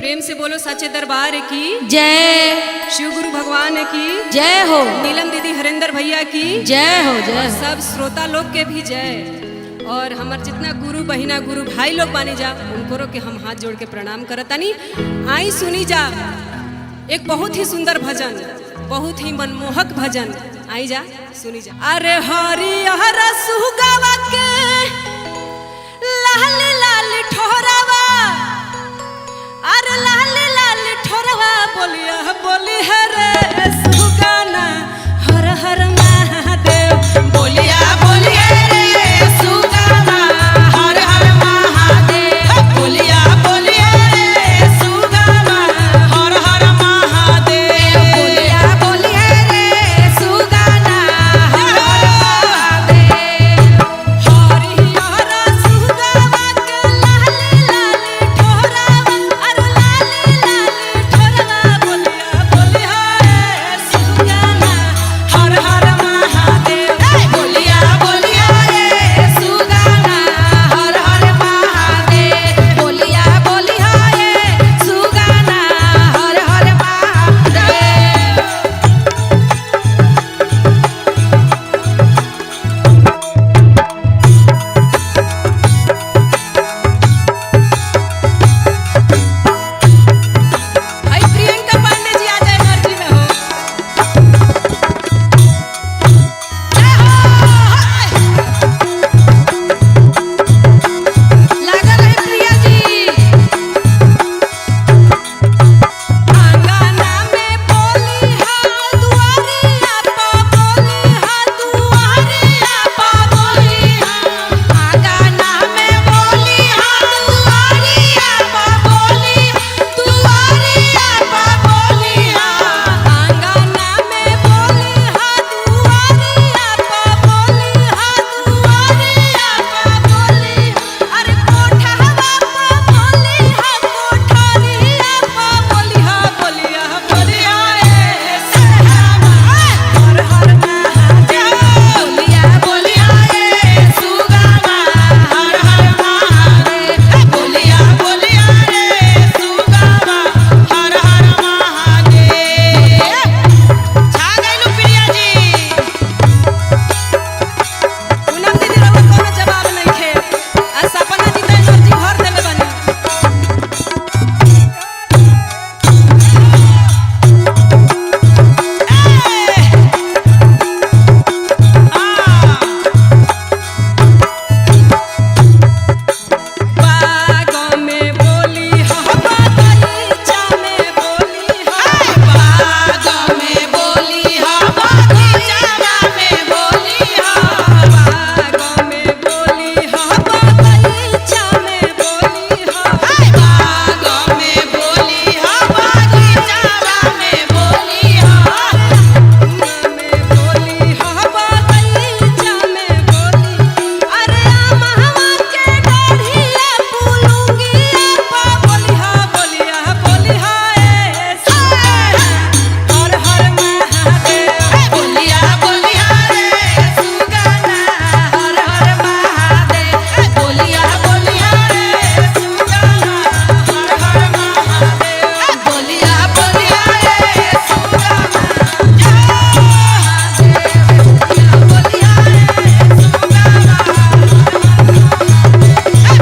प्रेम से बोलो सच्चे दरबार की जय। शिव गुरु भगवान की जय हो। नीलम दीदी हरिंदर भैया की जय हो। जय और सब श्रोता लोग के भी जय। और हमार जितना गुरु बहिना गुरु भाई लोग बानी जा उनको के हम हाथ जोड़ के प्रणाम करतानी। आई सुनी जा एक बहुत ही सुंदर भजन, बहुत ही मनमोहक भजन। आई जा सुनी जा। अरे हरिहर सुगावा के लाल लाल ठोरावा, अरे लाल लाल ठोरावा बोलिया बोली हरे सुगाना हर हर महादेव बोलिया बोलिया रे सुगाना हर हर महादेव बोलिया बोलिया रे सुगाना हर हर महादेव बोलिया बोलिया रे सुगाना हर हर महादेव। हरिहर सुगावा के लाल लाल ठोरावा, अरे लाल लाल ठोरावा बोलिया बोलिया रे सुगाना हर हर महादेव बोलिया बोलिया रे सुगाना हर हर महादेव बोलिया बोलिया रे सुगाना हर हर महादेव। भाई प्रियंका पांडे जी आ जाए एनर्जी में हो। जय हो। लागल है प्रिया जी। आंगना में बोली हा दुआरिया पा बोली हा दुआरिया पा बोली हा। आंगना में बोली हा दुआरिया पा बोली दुआरिया पा बोली हा। आंगना में बोली हा दुआरिया पा बोली हा दुआरिया पा बोली। अरे कोठहवा पा बोली हा कोठरिया पा बोली हा बोलिया बोलिया रे सुगाना हर हर महादेव बोलिया बोलिया रे सुगाना हर हर महादेव बोलिया बोलिया रे सुगाना हर हर महादेव। छा गइलू प्रिया जी। पूनम दीदी रउआ कोनो जवाब नइखे। आ सपना जी त एनर्जी भर देले बानी। बाग में बोली हा बगीचा में बोली हा बाग में बोली हा बगीचा में बोली हा बाग में बोली हा बगीचा में बोली हा बाग में बोली हा बगीचा में बोली हा में बोली हा बगीचा में बोली। अरे महवा के डाढ़िया पुलुंगिया पा बोली हा बोलिया बोलिया ए सुगाना हर हर महादेव बोलिया बोलिया रे सुगाना हर हर महादेव बोलिया बोलिया रे सुगाना हर हर महादेव बोलिया बोलिया रे सुगाना बोलिया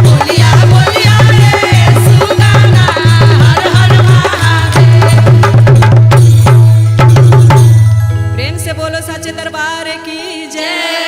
बोलिया बोलिया रे सुगाना हर हर महादेव। प्रेम से बोलो सच्चे दरबार की जय।